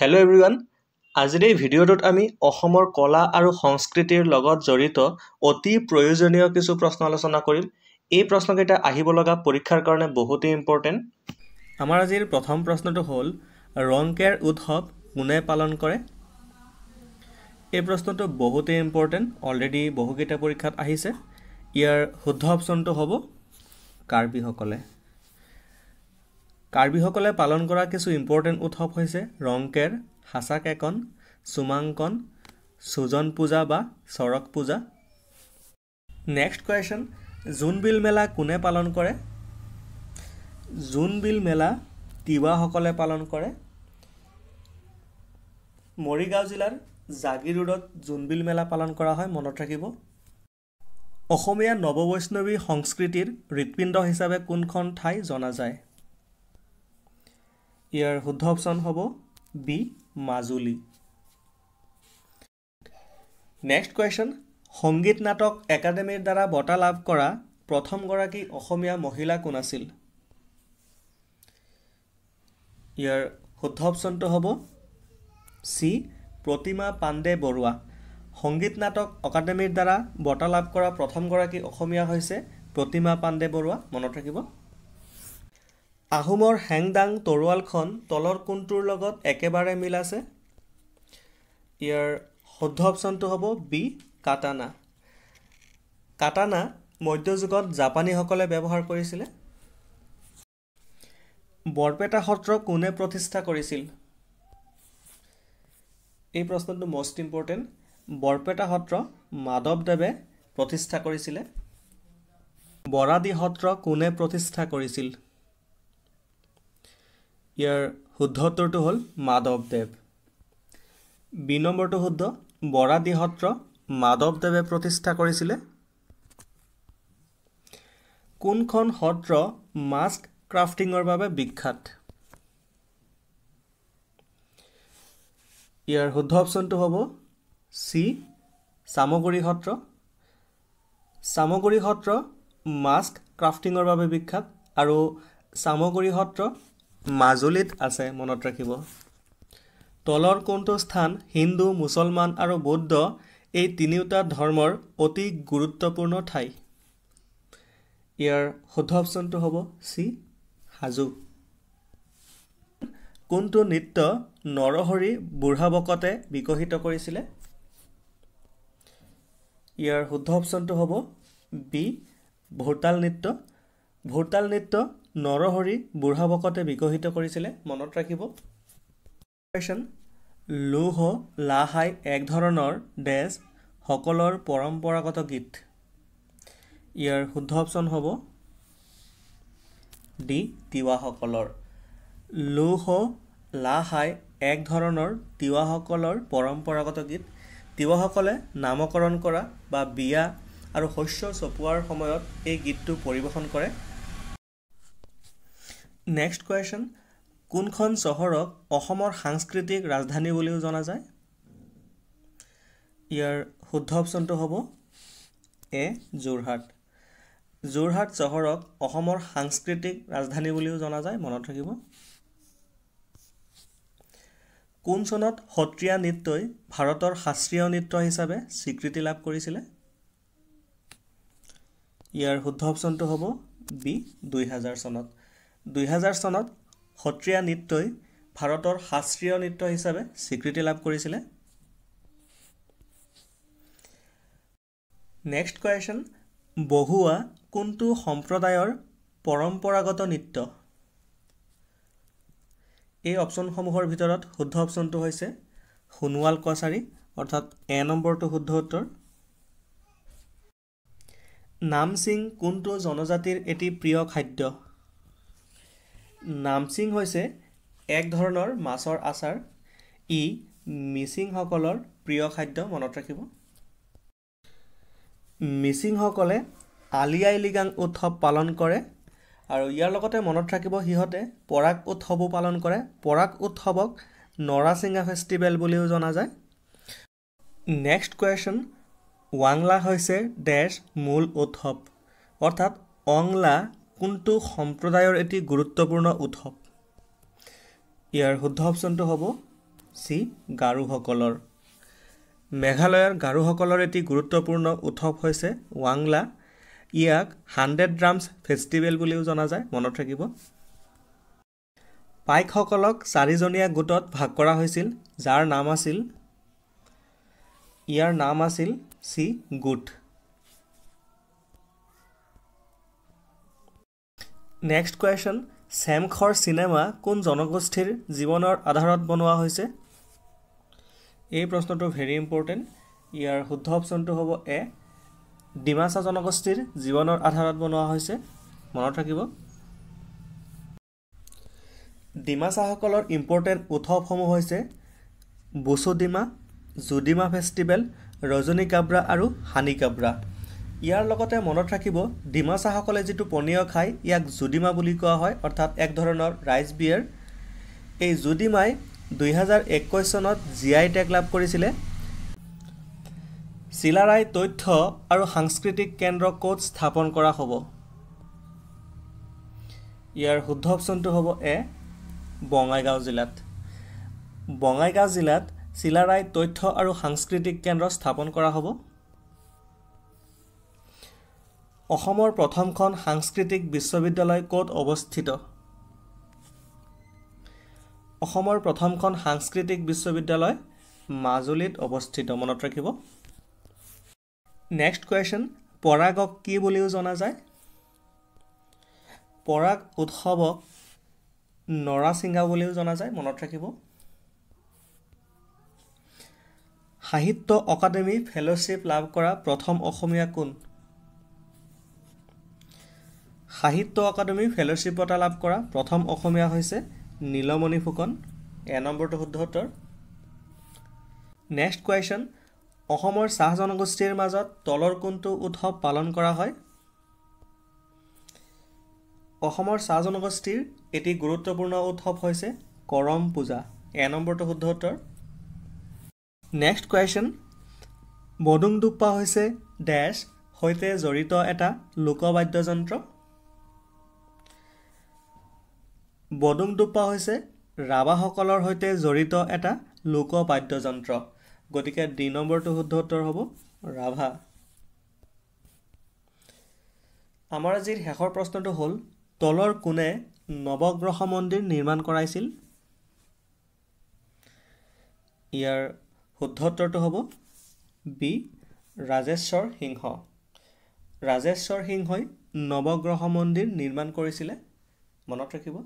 Hello' everyone, আজিৰ এই ভিডিঅ'টোত আমি অসমৰ কলা আৰু সংস্কৃতিৰ লগত জড়িত অতি প্ৰয়োজনীয় কিছু প্ৰশ্ন আলোচনা কৰিম। এই প্ৰশ্নকেইটা আহিব লগা পৰীক্ষাৰ কাৰণে বহুতেই ইম্পৰ্টেণ্ট। আমাৰ আজিৰ প্ৰথম প্ৰশ্নটো হ'ল ৰংকেৰ উৎসৱ কোনে পালন কৰে? এই প্ৰশ্নটো বহুতেই ইম্পৰ্টেণ্ট, অলৰেডি বহুকেইটা পৰীক্ষাত আহিছে। ইয়াৰ শুদ্ধ অপশ্যনটো হ'ব কাৰ্বিসকলে। কাৰ্বিসকলে পালন কৰা কিছু ইম্পৰ্টেণ্ট উৎসৱ হৈছে ৰংকেৰ, হাছাকেকন, চুমাংকন, সুজন পূজা বা চৰক পূজা। নেক্সট কুৱেশ্যন, জোনবিল মেলা কোনে পালন কৰে? জোনবিল মেলা তিৱাসকলে পালন কৰে। মৰিগাঁও জিলাৰ জাগিৰোডত জোনবিল মেলা পালন কৰা হয়, মনত ৰাখিব। অসমীয়া নৱবৈষ্ণৱী সংস্কৃতিৰ হৃৎপিণ্ড হিচাপে কোনখন ঠাই জনা যায়? ইয়াৰ শুদ্ধ অপশ্যন হ'ব বি, মাজুলী। নেক্সট কুৱেশ্যন, সংগীত নাটক একাডেমীৰ দ্বাৰা বঁটা লাভ কৰা প্ৰথমগৰাকী অসমীয়া মহিলা কোন আছিল? ইয়াৰ শুদ্ধ অপশ্যনটো হ'ব চি, প্ৰতিমা পাণ্ডে বৰুৱা। সংগীত নাটক একাডেমীৰ দ্বাৰা বঁটা লাভ কৰা প্ৰথমগৰাকী অসমীয়া হৈছে প্ৰতিমা পাণ্ডে বৰুৱা, মনত ৰাখিব। আহোমৰ হেংদাং তৰোৱালখন তলৰ কোনটোৰ লগত একেবাৰে মিল আছে? ইয়াৰ শুদ্ধ অপশ্যনটো হ'ব বি, কাটানা। কাটানা মধ্যযুগত জাপানীসকলে ব্যৱহাৰ কৰিছিলে। বৰপেটা সত্ৰ কোনে প্ৰতিষ্ঠা কৰিছিল? এই প্ৰশ্নটো মষ্ট ইম্পৰ্টেণ্ট। বৰপেটা সত্ৰ মাধৱদেৱে প্ৰতিষ্ঠা কৰিছিলে। বৰাদি সত্ৰ কোনে প্ৰতিষ্ঠা কৰিছিল? ইয়াৰ শুদ্ধ উত্তৰটো হ'ল মাধৱদেৱ। বি নম্বৰটো শুদ্ধ, বৰাদি সত্ৰ মাধৱদেৱে প্ৰতিষ্ঠা কৰিছিলে। কোনখন সত্ৰ মাস্ক ক্ৰাফটিঙৰ বাবে বিখ্যাত? ইয়াৰ শুদ্ধ অপশ্যনটো হ'ব চি, চামগুৰি সত্ৰ। চামগুৰি সত্ৰ মাস্ক ক্ৰাফটিঙৰ বাবে বিখ্যাত আৰু চামগুৰি সত্ৰ মাজুলীত আছে, মনত ৰাখিব। তলৰ কোনটো স্থান হিন্দু, মুছলমান আৰু বৌদ্ধ এই তিনিওটা ধৰ্মৰ অতি গুৰুত্বপূৰ্ণ ঠাই? ইয়াৰ শুদ্ধ অপশ্যনটো হ'ব চি, হাজো। কোনটো নৃত্য নৰহৰি বুঢ়াবকতে বিকশিত কৰিছিলে? ইয়াৰ শুদ্ধ অপশ্যনটো হ'ব বি, ভোৰতাল নৃত্য। ভোৰতাল নৃত্য নৰহৰি বুঢ়াবকতে বিকশিত কৰিছিলে, মনত ৰাখিব। লৌহ লাহাই এক ধৰণৰ ডেছ সকলৰ পৰম্পৰাগত গীত। ইয়াৰ শুদ্ধ অপশ্যন হ'ব ডি, তিৱাসকলৰ। লৌহ লাহাই এক ধৰণৰ তিৱাসকলৰ পৰম্পৰাগত গীত। তিৱাসকলে নামকৰণ কৰা বা বিয়া আৰু শস্য চপোৱাৰ সময়ত এই গীতটো পৰিৱেশন কৰে। নেক্সট কুৱেশ্যন, কোনখন চহৰক অসমৰ সাংস্কৃতিক ৰাজধানী বুলিও জনা যায়? ইয়াৰ শুদ্ধ অপশ্যনটো হ'ব এ, যোৰহাট। যোৰহাট চহৰক অসমৰ সাংস্কৃতিক ৰাজধানী বুলিও জনা যায়, মনত ৰাখিব। কোন চনত সত্ৰীয়া নৃত্যই ভাৰতৰ শাস্ত্ৰীয় নৃত্য হিচাপে স্বীকৃতি লাভ কৰিছিলে? ইয়াৰ শুদ্ধ অপশ্যনটো হ'ব বি, 2000 চনত। 2000 চনত সত্ৰীয়া নৃত্যই ভাৰতৰ শাস্ত্ৰীয় নৃত্য হিচাপে স্বীকৃতি লাভ কৰিছিলে। নেক্সট কুৱেশ্যন, বহুৱা কোনটো সম্প্ৰদায়ৰ পৰম্পৰাগত নৃত্য? এই অপশ্যনসমূহৰ ভিতৰত শুদ্ধ অপশ্যনটো হৈছে সোণোৱাল কছাৰী, অৰ্থাৎ এ নম্বৰটো শুদ্ধ উত্তৰ। নামচিং কোনটো জনজাতিৰ এটি প্ৰিয় খাদ্য? নামচিং হৈছে এক ধৰণৰ মাছৰ আচাৰ। ই মিচিংসকলৰ প্ৰিয় খাদ্য, মনত ৰাখিব। মিচিংসকলে আলি আই লৃগাং উৎসৱ পালন কৰে আৰু ইয়াৰ লগতে মনত ৰাখিব সিহঁতে পৰাগ উৎসৱো পালন কৰে। পৰাগ উৎসৱক নৰাচিঙা ফেষ্টিভেল বুলিও জনা যায়। নেক্সট কুৱেশ্যন, ৱাংলা হৈছে ডেছ মূল উৎসৱ, অৰ্থাৎ অংলা কোনটো সম্প্ৰদায়ৰ এটি গুৰুত্বপূৰ্ণ উৎসৱ? ইয়াৰ শুদ্ধ অপশ্যনটো হ'ব চি গাৰোসকলৰ মেঘালয়ৰ গাৰোসকলৰ এটি গুৰুত্বপূৰ্ণ উৎসৱ হৈছে ৱাংলা ইয়াক 100 ড্ৰামছ ফেষ্টিভেল বুলিও জনা যায় মনত ৰাখিব পাইকসকলক 4জনীয়া গোটত ভাগ কৰা হৈছিল যাৰ নাম আছিল চি গোট নেক্সট কুৱেশ্যন চেমখৰ চিনেমা কোন জনগোষ্ঠীৰ জীৱনৰ আধাৰত বনোৱা হৈছে এই প্ৰশ্নটো ভেৰি ইম্পৰ্টেণ্ট ইয়াৰ শুদ্ধ অপশ্যনটো হ'ব এ ডিমাছা জনগোষ্ঠীৰ জীৱনৰ আধাৰত বনোৱা হৈছে মনত ৰাখিব ডিমাছাসকলৰ ইম্পৰ্টেণ্ট উৎসৱসমূহ হৈছে বুচুডিমা জুডিমা ফেষ্টিভেল ৰজনী কাব্ৰা আৰু হানি কাব্ৰা ইয়াৰ লগতে মনত ৰাখিব ডিমাছাসকলে যিটো পনীয় খায় ইয়াক জুডিমা বুলি কোৱা হয় অৰ্থাৎ এক ধৰণৰ ৰাইচ বিয়েৰ এই জুডিমাই 2021 চনত জিআই টেগ লাভ কৰিছিলে চিলাৰাই তথ্য আৰু সাংস্কৃতিক কেন্দ্ৰ ক'ত স্থাপন কৰা হ'ব ইয়াৰ শুদ্ধ অপশ্যনটো হ'ব এ বঙাইগাঁও জিলাত চিলাৰাই তথ্য আৰু সাংস্কৃতিক কেন্দ্ৰ স্থাপন কৰা হ'ব অসমৰ প্ৰথমখন সাংস্কৃতিক বিশ্ববিদ্যালয় ক'ত অৱস্থিত অসমৰ প্ৰথমখন সাংস্কৃতিক বিশ্ববিদ্যালয় মাজুলীত অৱস্থিত মনত ৰাখিব নেক্সট কুৱেশ্যন পৰাগক কি বুলিও জনা যায় পৰাগ উৎসৱক নৰাছিংগা বুলিও জনা যায় মনত ৰাখিব সাহিত্য অকাডেমি ফেলোশ্বিপ লাভ কৰা প্ৰথম অসমীয়া কোন সাহিত্য অকাডেমি ফেলোশ্বিপ বঁটা লাভ কৰা প্ৰথম অসমীয়া হৈছে নীলমণি ফুকন এ নম্বৰটো শুদ্ধ উত্তৰ নেক্সট কুৱেশ্যন অসমৰ চাহ জনগোষ্ঠীৰ মাজত তলৰ কোনটো উৎসৱ পালন কৰা হয় অসমৰ চাহ জনগোষ্ঠীৰ এটি গুৰুত্বপূৰ্ণ উৎসৱ হৈছে কৰম পূজা এ নম্বৰটো শুদ্ধ উত্তৰ নেক্সট কুৱেশ্যন বডুংদুপ্পা হৈছে ডেছ সৈতে জড়িত এটা লোকবাদ্যযন্ত্ৰ বডুংদুপ্পা হৈছে ৰাভাসকলৰ সৈতে জড়িত এটা লোকবাদ্যযন্ত্ৰ গতিকে ডি নম্বৰটো শুদ্ধ উত্তৰ হ'ব ৰাভা আমাৰ আজিৰ শেষৰ প্ৰশ্নটো হ'ল তলৰ কোনে নৱগ্ৰহ মন্দিৰ নিৰ্মাণ কৰাইছিল ইয়াৰ শুদ্ধ উত্তৰটো হ'ব বি ৰাজেশ্বৰ সিংহই নৱগ্ৰহ মন্দিৰ নিৰ্মাণ কৰিছিলে মনত ৰাখিব